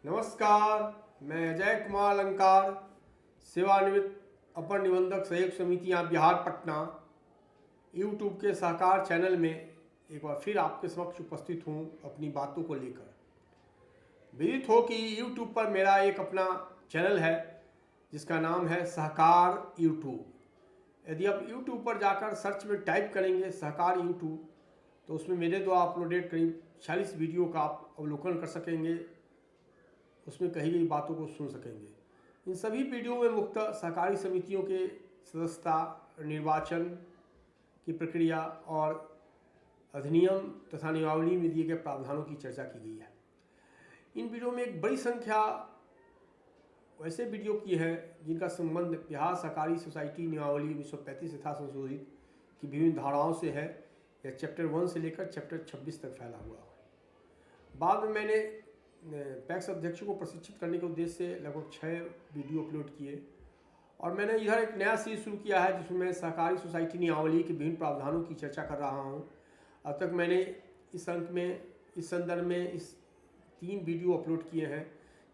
नमस्कार, मैं अजय कुमार अलंकार, सेवानिवृत्त अपर निबंधक सहयोग समितियां बिहार पटना यूट्यूब के सहकार चैनल में एक बार फिर आपके समक्ष उपस्थित हूं अपनी बातों को लेकर। विदित हो कि यूट्यूब पर मेरा एक अपना चैनल है जिसका नाम है सहकार यूट्यूब। यदि आप यूट्यूब पर जाकर सर्च में टाइप करेंगे सहकार यूट्यूब तो उसमें मेरे द्वारा अपलोडेड करीब 40 वीडियो का आप अवलोकन कर सकेंगे, उसमें कही गई बातों को सुन सकेंगे। इन सभी वीडियो में मुख्यतः सहकारी समितियों के सदस्यता, निर्वाचन की प्रक्रिया और अधिनियम तथा नियमावली में दिए गए प्रावधानों की चर्चा की गई है। इन वीडियो में एक बड़ी संख्या वैसे वीडियो की है जिनका संबंध बिहार सहकारी सोसाइटी नियमावली 1935 तथा संशोधित की विभिन्न धाराओं से है। यह चैप्टर 1 से लेकर चैप्टर 26 तक फैला हुआ है। बाद में मैंने पैक्स अध्यक्षों को प्रशिक्षित करने के उद्देश्य से लगभग 6 वीडियो अपलोड किए और मैंने इधर एक नया सीरीज शुरू किया है जिसमें मैं सहकारी सोसाइटी नियमावली के विभिन्न प्रावधानों की चर्चा कर रहा हूं। अब तक मैंने इस अंक में इस संदर्भ में इस 3 वीडियो अपलोड किए हैं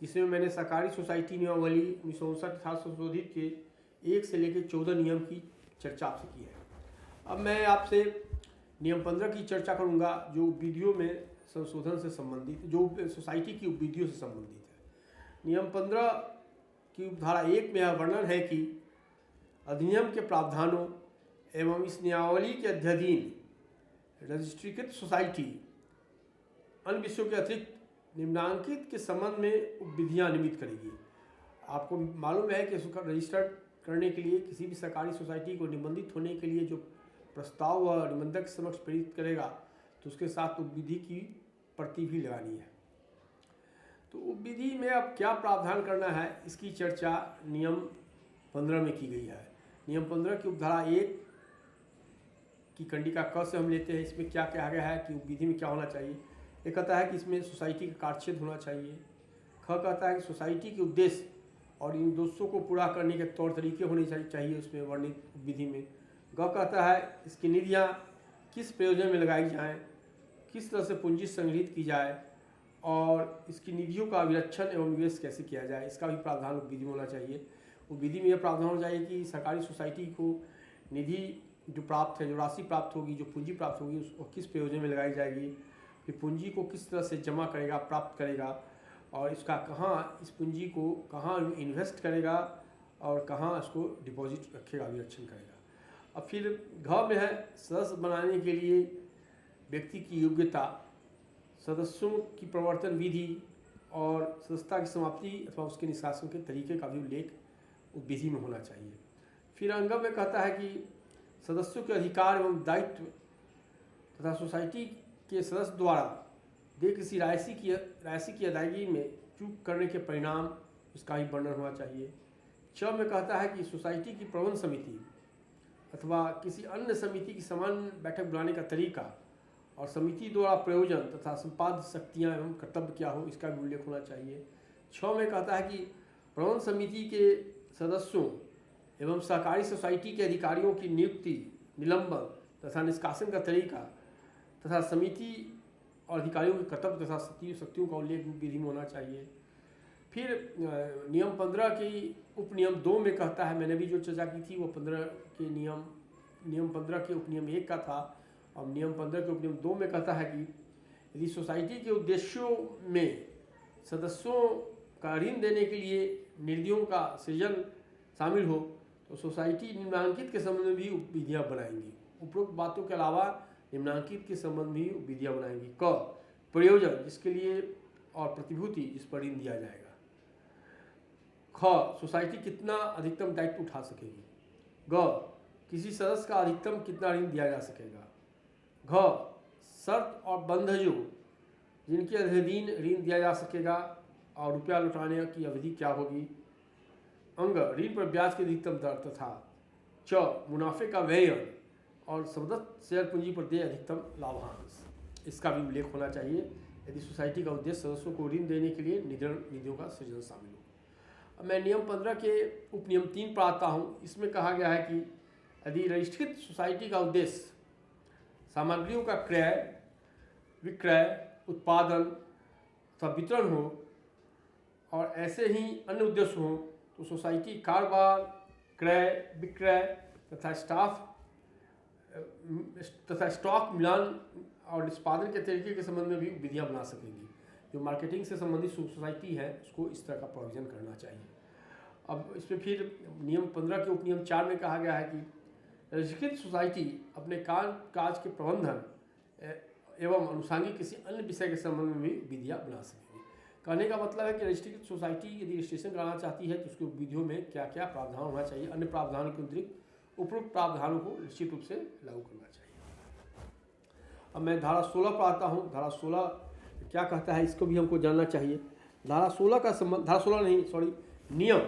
जिसमें मैंने सहकारी सोसाइटी नियमावली 1959 तथा संशोधित के 1 से लेकर 14 नियम की चर्चा आपसे की है। अब मैं आपसे नियम 15 की चर्चा करूँगा जो वीडियो में संशोधन से संबंधित, जो सोसाइटी की उपविधियों से संबंधित है। नियम 15 की धारा 1 में यह वर्णन है कि अधिनियम के प्रावधानों एवं इस नियमावली के अध्ययन रजिस्ट्रीकृत सोसाइटी अन्य विषयों के अतिरिक्त निम्नांकित के संबंध में उपविधियाँ नियमित करेगी। आपको मालूम है कि रजिस्टर्ड करने के लिए किसी भी सरकारी सोसाइटी को निबंधित होने के लिए जो प्रस्ताव वह निबंधक के समक्ष प्रेरित करेगा तो उसके साथ उपविधि की प्रति भी लगानी है। तो उपविधि में अब क्या प्रावधान करना है इसकी चर्चा नियम 15 में की गई है। नियम 15 की उपधारा 1 की कंडिका क से हम लेते हैं। इसमें क्या कहा गया है कि उपविधि में क्या होना चाहिए। ये कहता है कि इसमें सोसाइटी का कार्यक्षेत्र होना चाहिए। ख कहता है कि सोसाइटी के उद्देश्य और इन उद्देश्यों को पूरा करने के तौर तरीके होने चाहिए उसमें वर्णित उपविधि में। ग कहता है इसकी निधियाँ किस प्रयोजन में लगाई जाएँ, किस तरह से पूंजी संग्रहित की जाए और इसकी निधियों का अभिरक्षण एवं निवेश कैसे किया जाए, इसका भी प्रावधान उपविधि में होना चाहिए। उपविधि में यह प्रावधान होना चाहिए कि सरकारी सोसाइटी को निधि जो प्राप्त है, जो राशि प्राप्त होगी, जो पूंजी प्राप्त होगी उसको किस प्रयोजन में लगाई जाएगी, फिर पूंजी को किस तरह से जमा करेगा, प्राप्त करेगा और इसका कहाँ, इस पूंजी को कहाँ इन्वेस्ट करेगा और कहाँ इसको डिपॉजिट रखेगा, अभिरक्षण करेगा। अब फिर घ में है सदस्य बनाने के लिए व्यक्ति की योग्यता, सदस्यों की प्रवर्तन विधि और सदस्यता की समाप्ति अथवा उसके निष्कासन के तरीके का भी उल्लेख उपविधि में होना चाहिए। फिर अंगम में कहता है कि सदस्यों के अधिकार एवं दायित्व तथा सोसाइटी के सदस्य द्वारा दे किसी राशि की अदायगी में चूक करने के परिणाम इसका ही वर्णन होना चाहिए। च में कहता है कि सोसाइटी की प्रबंध समिति अथवा किसी अन्य समिति की सामान्य बैठक बुलाने का तरीका और समिति द्वारा प्रयोजन तथा संपाद्य शक्तियाँ एवं कर्तव्य क्या हो इसका भी उल्लेख होना चाहिए। 6 में कहता है कि प्रबंध समिति के सदस्यों एवं सहकारी सोसाइटी के अधिकारियों की नियुक्ति, निलंबन तथा निष्कासन का तरीका तथा समिति और अधिकारियों के कर्तव्य तथा शक्तियों का उल्लेख विधि में होना चाहिए। फिर नियम 15 की उपनियम 2 में कहता है, मैंने भी जो चर्चा की थी वो 15 के नियम 15 के उपनियम 1 का था और नियम 15 के उपनियम 2 में कहता है कि यदि सोसाइटी के उद्देश्यों में सदस्यों का ऋण देने के लिए निधियों का सृजन शामिल हो तो सोसाइटी निम्नांकित के संबंध में भी उपविधियाँ बनाएंगी। उपरोक्त बातों के अलावा निम्नांकित के संबंध में भी उपविधियाँ बनाएंगी। क प्रयोजन जिसके लिए और प्रतिभूति जिस पर ऋण दिया जाएगा। ख सोसाइटी कितना अधिकतम दायित्व उठा सकेगी। ग किसी सदस्य का अधिकतम कितना ऋण दिया जा सकेगा। घ शर्त और बंधजों जिनके अधीन ऋण दिया जा सकेगा और रुपया लौटाने की अवधि क्या होगी। अंग ऋण पर ब्याज की अधिकतम दर तथा च मुनाफे का व्ययन और सदस्य शेयर पूंजी पर देय अधिकतम लाभांश इसका भी उल्लेख होना चाहिए यदि सोसाइटी का उद्देश्य सदस्यों को ऋण देने के लिए निधियों का सृजन शामिल हो। अब मैं नियम 15 के उपनियम 3 पर आता हूँ। इसमें कहा गया है कि यदि रजिस्ट्रीकृत सोसाइटी का उद्देश्य सामग्रियों का क्रय, विक्रय, उत्पादन तथा वितरण हो और ऐसे ही अन्य उद्देश्य हों तो सोसाइटी कारोबार, क्रय विक्रय तथा स्टॉक मिलान और निष्पादन के तरीके के संबंध में भी विधियाँ बना सकेंगी। जो मार्केटिंग से संबंधित सोसाइटी है उसको इस तरह का प्रोविज़न करना चाहिए। अब इसमें फिर नियम 15 के उपनियम 4 में कहा गया है कि रजिस्ट्रेटेड सोसाइटी अपने काज के प्रबंधन एवं अनुषंगिक किसी अन्य विषय के संबंध में भी विधियाँ बना सकेंगी। कहने का मतलब है कि रजिस्ट्रेटेड सोसाइटी यदि रजिस्ट्रेशन कराना चाहती है तो उसकी विधियों में क्या क्या प्रावधान होना चाहिए, अन्य प्रावधानों के अतिरिक्त उपरोक्त प्रावधानों को निश्चित रूप से लागू करना चाहिए। अब मैं धारा 16 पर आता हूँ। धारा 16 क्या कहता है इसको भी हमको जानना चाहिए। धारा 16 का संबंध, धारा 16 नहीं सॉरी नियम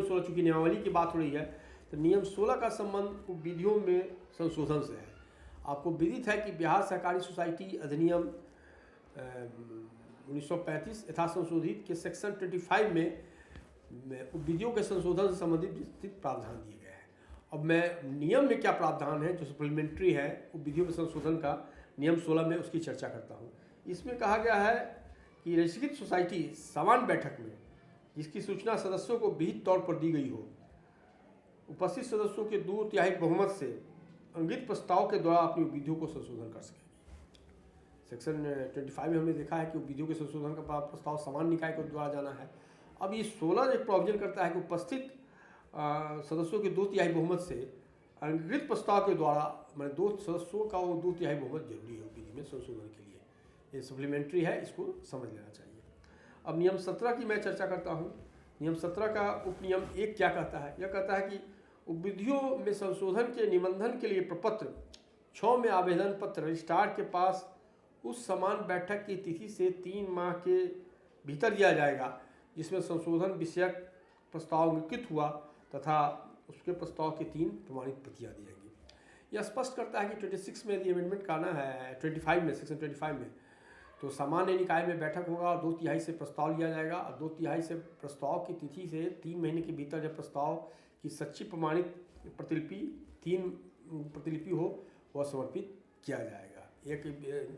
16, चूँकि नियमावली की बात हो रही है तो नियम 16 का संबंध विधियों में संशोधन से है। आपको विदित है कि बिहार सहकारी सोसाइटी अधिनियम 1935 यथा संशोधित के सेक्शन 25 में विधियों के संशोधन से संबंधित विस्तृत प्रावधान दिए गए हैं। अब मैं नियम में क्या प्रावधान है जो सप्लीमेंट्री है वो विधियों के संशोधन का नियम 16 में उसकी चर्चा करता हूँ। इसमें कहा गया है कि रजिस्ट्रेटेड सोसाइटी समान बैठक में जिसकी सूचना सदस्यों को विहित तौर पर दी गई हो, उपस्थित सदस्यों के 2/3 बहुमत से अंकित प्रस्ताव के द्वारा अपनी विधियों को संशोधन कर सकेगी। सेक्शन 25 में हमने देखा है कि विधियों के संशोधन का प्रस्ताव समान निकाय के द्वारा जाना है। अब ये 16 एक प्रोविजन करता है कि उपस्थित सदस्यों के 2/3 बहुमत से अंकित प्रस्ताव के द्वारा, मैंने 2 सदस्यों का वो 2/3 बहुमत जरूरी है विधि में संशोधन के लिए। ये सप्लीमेंट्री है, इसको समझ लेना चाहिए। अब नियम 17 की मैं चर्चा करता हूँ। नियम 17 का उपनियम 1 क्या कहता है? यह कहता है कि विधियों में संशोधन के निबंधन के लिए प्रपत्र 6 में आवेदन पत्र रजिस्ट्रार के पास उस समान बैठक की तिथि से 3 माह के भीतर दिया जाएगा जिसमें संशोधन विषयक प्रस्ताव अंकित हुआ तथा उसके प्रस्ताव की 3 प्रमाणित प्रतियाँ दी जाएंगी। यह स्पष्ट करता है कि 26 में यदि अमेंडमेंट करना है 25 में, सेक्शन 25 में, तो सामान्य निकाय में बैठक होगा और 2/3 से प्रस्ताव लिया जाएगा और 2/3 से प्रस्ताव की तिथि से 3 महीने के भीतर जब प्रस्ताव की सच्ची प्रमाणित प्रतिलिपि 3 प्रतिलिपि हो वह समर्पित किया जाएगा। एक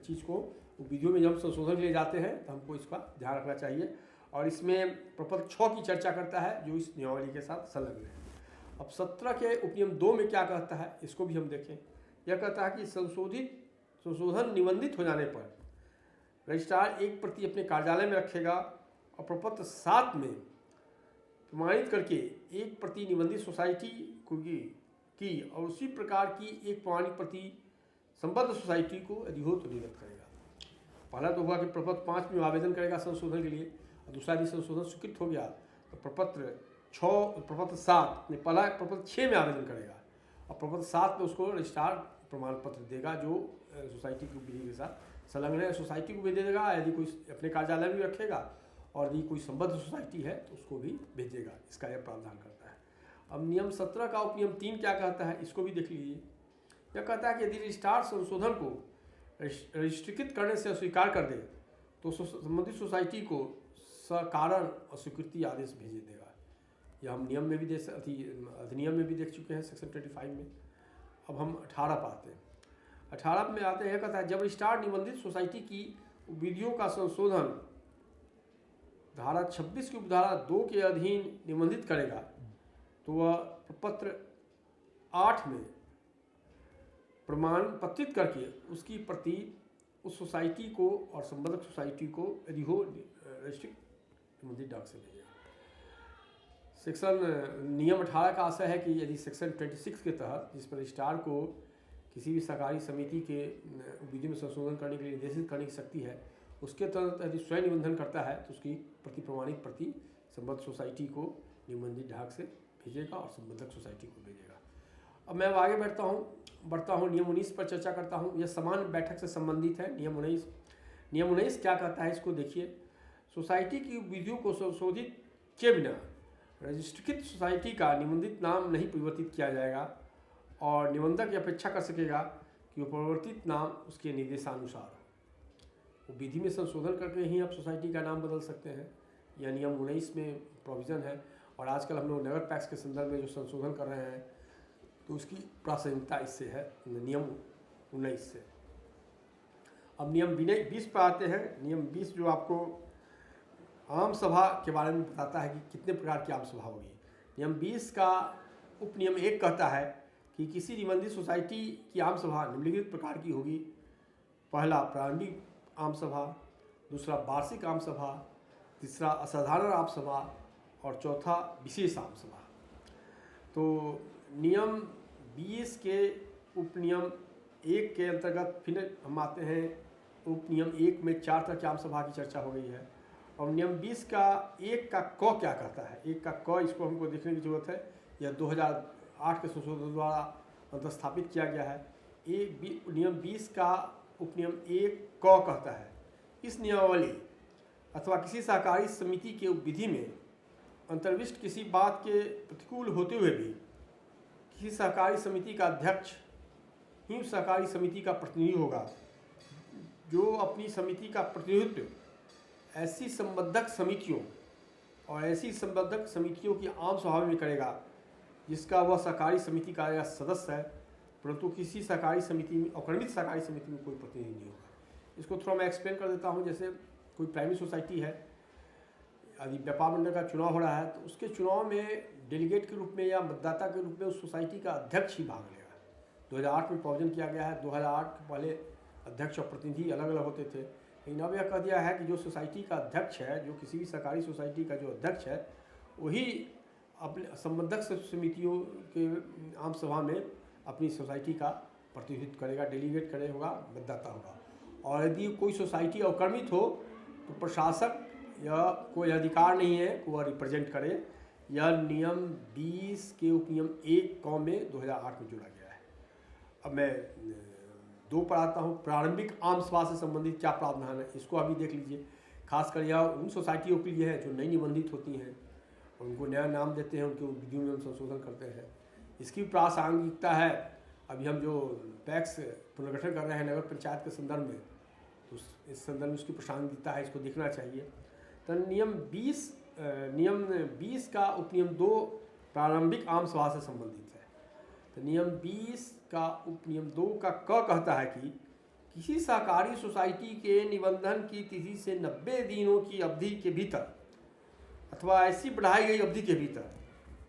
चीज़ को विधियों में जब संशोधन के लिए जाते हैं तो हमको इसका ध्यान रखना चाहिए। और इसमें प्रपत्र 6 की चर्चा करता है जो इस नियमावली के साथ संलग्न है। अब 17 के उपनियम 2 में क्या कहता है इसको भी हम देखें। यह कहता है कि संशोधन निबंधित हो जाने पर रजिस्ट्रार एक प्रति अपने कार्यालय में रखेगा और प्रपत्र 7 में प्रमाणित करके एक प्रति निबंधित सोसाइटी को की और उसी प्रकार की एक प्रमाणित प्रति संबद्ध सोसाइटी को यदि हो तो निर्गत करेगा। पहला तो हुआ कि प्रपत्र 5 में आवेदन करेगा संशोधन के लिए और दूसरा यदि संशोधन स्वीकृत हो गया तो प्रपत्र 7 में पहला प्रपत्र 6 में आवेदन करेगा और प्रपत्र 7 में उसको रजिस्ट्रार प्रमाण पत्र देगा जो सोसाइटी की विधि के साथ संलग्न है। सोसाइटी को भी दे देगा, यदि कोई अपने कार्यालय में रखेगा और यदि कोई संबद्ध सोसाइटी है तो उसको भी भेजेगा। इसका यह प्रावधान करता है। अब नियम 17 का उपनियम 3 क्या कहता है इसको भी देख लीजिए। यह कहता है कि यदि रजिस्ट्रार संशोधन को रजिस्ट्रीकृत करने से अस्वीकार कर दे तो संबंधित सोसाइटी को सकारण अस्वीकृति आदेश भेज देगा। यह हम नियम में भी अधिनियम में भी देख चुके हैं सेक्शन 25 में। अब हम 18 पर आते हैं। 18 में आते हैं, कहता है जब रजिस्ट्रार निबंधित सोसाइटी की विधियों का संशोधन धारा 26 की उपधारा 2 के अधीन निबंधित करेगा तो वह प्रपत्र 8 में प्रमाण पत्रित करके उसकी प्रति उस सोसाइटी को और संबद्ध सोसाइटी को यदि हो रजिस्ट्री निबंधित डाक से भेजेगा। नियम 18 का आशय है कि यदि सेक्शन 26 के तहत जिस पर रजिस्ट्रार को किसी भी सहकारी समिति के विधि में संशोधन करने के लिए निर्देशित करने की शक्ति है उसके तहत यदि स्वयं निबंधन करता है तो उसकी प्रति प्रमाणित प्रति संबद्ध सोसाइटी को निबंधित ढाक से भेजेगा और संबंधक सोसाइटी को भेजेगा। अब मैं आगे बढ़ता हूँ नियम 19 पर चर्चा करता हूँ। यह समान बैठक से संबंधित है। नियम 19 क्या कहता है इसको देखिए। सोसाइटी की विधियों को संशोधित किए बिना रजिस्ट्रीकृत सोसाइटी का निबंधित नाम नहीं परिवर्तित किया जाएगा और निबंधक यह अपेक्षा कर सकेगा कि वो परिवर्तित नाम उसके निर्देशानुसार हो। वो विधि में संशोधन करके ही आप सोसाइटी का नाम बदल सकते हैं। यह नियम 19 में प्रोविज़न है और आजकल हम लोग नगर टैक्स के संदर्भ में जो संशोधन कर रहे हैं तो उसकी प्रासंगिकता इससे है, नियम 19 से। अब नियम 20 पर आते हैं। नियम 20 जो आपको आम सभा के बारे में बताता है कि कितने प्रकार की आम सभा होगी। नियम 20 का उपनियम 1 कहता है कि किसी निबंधित सोसाइटी की आम सभा निम्नलिखित प्रकार की होगी। पहला प्रारंभिक आम सभा, दूसरा वार्षिक आम सभा, तीसरा असाधारण आम सभा और चौथा विशेष आम सभा। तो नियम 20 के उपनियम 1 के अंतर्गत फिर हम आते हैं। उपनियम 1 में 4 तरह की आम सभा की चर्चा हो गई है। और नियम 20 का 1 का क क्या कहता है? 1 का क इसको हमको देखने की जरूरत है। यह 2008 के संशोधन द्वारा स्थापित किया गया है। नियम 20 का उपनियम 1 क कहता है, इस नियमावली अथवा किसी सहकारी समिति के विधि में अंतर्विष्ट किसी बात के प्रतिकूल होते हुए भी किसी सहकारी समिति का अध्यक्ष ही उस सहकारी समिति का प्रतिनिधि होगा, जो अपनी समिति का प्रतिनिधित्व ऐसी संबद्धक समितियों और ऐसी संबद्धक समितियों की आम सभा में करेगा जिसका वह सहकारी समिति का या सदस्य है, परंतु किसी सहकारी समिति में, अवक्रमित सहकारी समिति में कोई प्रतिनिधि नहीं होगा। इसको थोड़ा मैं एक्सप्लेन कर देता हूँ। जैसे कोई प्राइमरी सोसाइटी है, यदि व्यापार मंडल का चुनाव हो रहा है तो उसके चुनाव में डेलीगेट के रूप में या मतदाता के रूप में उस सोसाइटी का अध्यक्ष ही भाग लेगा। 2008 में प्रोविजन किया गया है। 2008 के पहले अध्यक्ष और प्रतिनिधि अलग अलग होते थे, लेकिन अब यह कह दिया है कि जो सोसाइटी का अध्यक्ष है, जो किसी भी सरकारी सोसाइटी का जो अध्यक्ष है, वही अपने संबद्धक समितियों के आम सभा में अपनी सोसाइटी का प्रतिनिधित्व करेगा, डेलीगेट करे होगा, मतदाता होगा। और यदि कोई सोसाइटी अवक्रमित हो तो प्रशासक या कोई अधिकार नहीं है कि वह रिप्रेजेंट करे। यह नियम 20 के उपनियम 1 क में 2008 में जोड़ा गया है। अब मैं 2 पर आता हूँ। प्रारंभिक आम सभा से संबंधित क्या प्रावधान है, इसको अभी देख लीजिए। खासकर यह उन सोसाइटियों के लिए है जो नई निबंधित होती हैं, उनको नया नाम देते हैं, उनके विधियों में हम संशोधन करते हैं। इसकी प्रासंगिकता है, अभी हम जो पैक्स पुनर्गठन कर रहे हैं नगर पंचायत के संदर्भ में, तो इस संदर्भ में उसकी प्रासंगिकता है, इसको देखना चाहिए। तो नियम 20 का उपनियम 2 प्रारंभिक आम सभा से संबंधित है। तो नियम 20 का उपनियम 2 का क कहता है कि किसी सहकारी सोसाइटी के निबंधन की तिथि से 90 दिनों की अवधि के भीतर अथवा ऐसी बढ़ाई गई अवधि के भीतर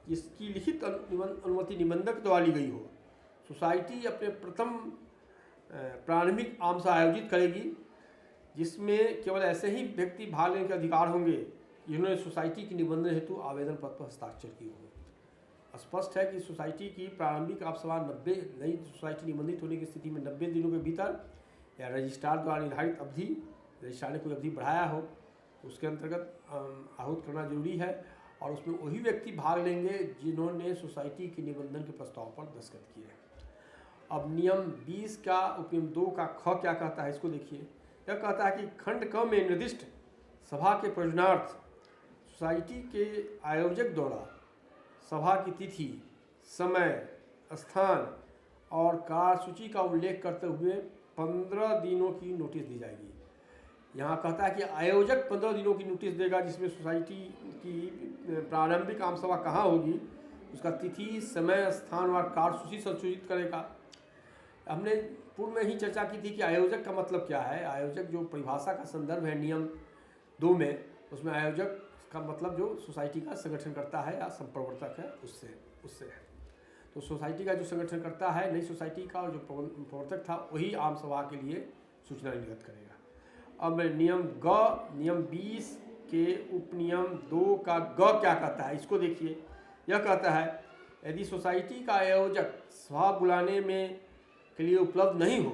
जिसकी लिखित अनुमति निबंधक द्वारा ली गई हो, सोसाइटी अपने प्रथम प्रारंभिक आम सभा आयोजित करेगी, जिसमें केवल ऐसे ही व्यक्ति भाग लेने के अधिकार होंगे जिन्होंने सोसाइटी की निबंधन हेतु आवेदन पत्र पर हस्ताक्षर किए होंगे। स्पष्ट है कि सोसाइटी की प्रारंभिक आम सभा 90 नई सोसाइटी निबंधित होने की स्थिति में 90 दिनों के भीतर या रजिस्ट्रार द्वारा निर्धारित अवधि, रजिस्ट्रार ने कोई अवधि बढ़ाया हो, उसके अंतर्गत आहूत करना जरूरी है। और उसमें वही व्यक्ति भाग लेंगे जिन्होंने सोसाइटी के निबंधन के प्रस्ताव पर दस्तखत किए। अब नियम 20 का उपनियम 2 का ख क्या कहता है, इसको देखिए। यह कहता है कि खंड क में निर्दिष्ट सभा के प्रयोजनार्थ सोसाइटी के आयोजक द्वारा सभा की तिथि, समय, स्थान और कार्यसूची का उल्लेख करते हुए 15 दिनों की नोटिस दी जाएगी। यहाँ कहता है कि आयोजक 15 दिनों की नोटिस देगा, जिसमें सोसाइटी की प्रारंभिक आम सभा कहाँ होगी, उसका तिथि, समय, स्थान और कार्यसूची संशोधित करेगा। हमने पूर्व में ही चर्चा की थी कि आयोजक का मतलब क्या है। आयोजक जो परिभाषा का संदर्भ है नियम 2 में, उसमें आयोजक का मतलब जो सोसाइटी का संगठन करता है या संप्रवर्तक है, उससे है। तो सोसाइटी का जो संगठन करता है, नई सोसाइटी का, और जो प्रवर्तक था वही आम सभा के लिए सूचना निर्गत करेगा। अब नियम 20 के उपनियम 2 का ग क्या कहता है, इसको देखिए। यह कहता है यदि सोसाइटी का आयोजक सभा बुलाने में के लिए उपलब्ध नहीं हो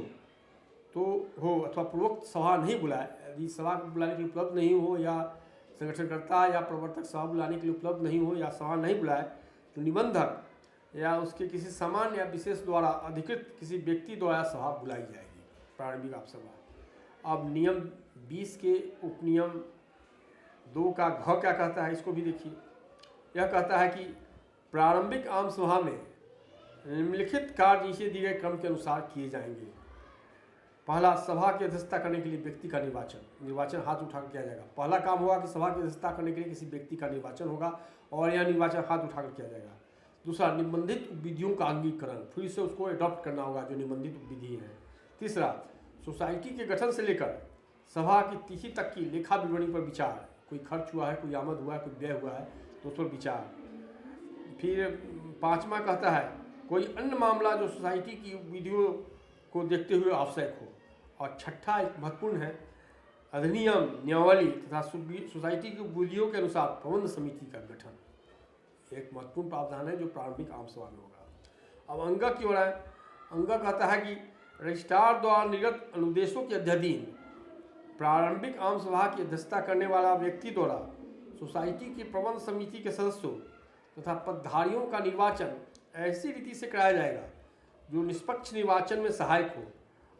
अथवा पूर्वोक्त सभा नहीं बुलाए, यदि सभा बुलाने के लिए उपलब्ध नहीं हो या संगठनकर्ता या प्रवर्तक सभा बुलाने के लिए उपलब्ध नहीं हो या सभा नहीं बुलाए, तो निबंधक या उसके किसी सामान्य या विशेष द्वारा अधिकृत किसी व्यक्ति द्वारा सभा बुलाई जाएगी, प्रारंभिक आम सभा। अब नियम 20 के उपनियम 2 का घ क्या कहता है, इसको भी देखिए। यह कहता है कि प्रारंभिक आम सभा में निम्नलिखित कार्य नीचे दिए गए क्रम के अनुसार किए जाएंगे। पहला, सभा की अध्यक्षता करने के लिए व्यक्ति का निर्वाचन हाथ उठाकर किया जाएगा। पहला काम होगा कि सभा की अध्यक्षता करने के लिए किसी व्यक्ति का निर्वाचन होगा और यह निर्वाचन हाथ उठाकर किया जाएगा। दूसरा, निबंधित विधियों का अंगीकरण, फिर से उसको एडॉप्ट करना होगा जो निबंधित विधि है। तीसरा, सोसाइटी के गठन से लेकर सभा की तिथि तक की लेखा विवरणी पर विचार, कोई खर्च हुआ है, कोई आमद हुआ है, कोई व्यय हुआ है, तो उस पर विचार। फिर 5वां कहता है कोई अन्य मामला जो सोसाइटी की विधियों को देखते हुए आवश्यक हो। और 6ठा एक महत्वपूर्ण है, अधिनियम, नियमावली तथा सोसाइटी की विधियों के अनुसार प्रबंध समिति का गठन। एक महत्वपूर्ण प्रावधान है जो प्रारंभिक आम सभा में होगा। अब अंग की ओर है। अंग कहता है कि रजिस्ट्रार द्वारा निर्गत अनुदेशों के अध्ययन प्रारंभिक आम सभा की अध्यक्षता करने वाला व्यक्ति द्वारा सोसाइटी की प्रबंध समिति के सदस्यों तथा पदधारियों का निर्वाचन ऐसी रीति से कराया जाएगा जो निष्पक्ष निर्वाचन में सहायक हो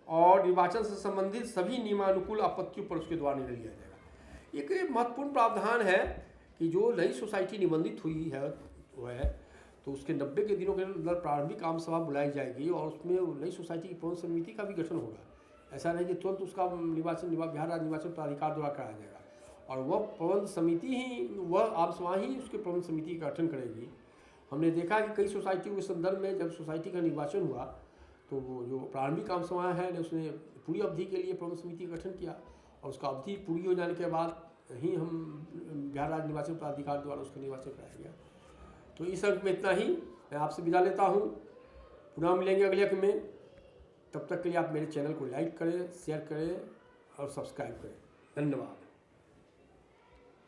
और निर्वाचन से संबंधित सभी नियमानुकूल आपत्तियों पर उसके द्वारा निर्णय लिया जाएगा। एक महत्वपूर्ण प्रावधान है कि जो नई सोसाइटी निबंधित हुई है तो उसके 90 के दिनों के अंदर प्रारंभिक आम सभा बुलाई जाएगी और उसमें नई सोसाइटी की प्रबंध समिति का भी गठन होगा। ऐसा नहीं कि तुरंत उसका निर्वाचन बिहार राज्य निर्वाचन प्राधिकार द्वारा कराया जाएगा, और वह प्रबंध समिति ही, वह आम सभा ही उसके प्रबंध समिति का गठन करेगी। हमने देखा कि कई सोसाइटियों के संदर्भ में जब सोसाइटी का निर्वाचन हुआ तो वो जो प्रारंभिक आम सभा है उसने पूरी अवधि के लिए प्रबंध समिति का गठन किया, और उसका अवधि पूरी हो जाने के बाद ही हम बिहार राज्य निर्वाचन प्राधिकार द्वारा उसका निर्वाचन कराया गया। तो इस अंक में इतना ही, मैं आपसे विदा लेता हूँ। पुनः मिलेंगे अगले अंक में। तब तक के लिए आप मेरे चैनल को लाइक करें, शेयर करें और सब्सक्राइब करें। धन्यवाद।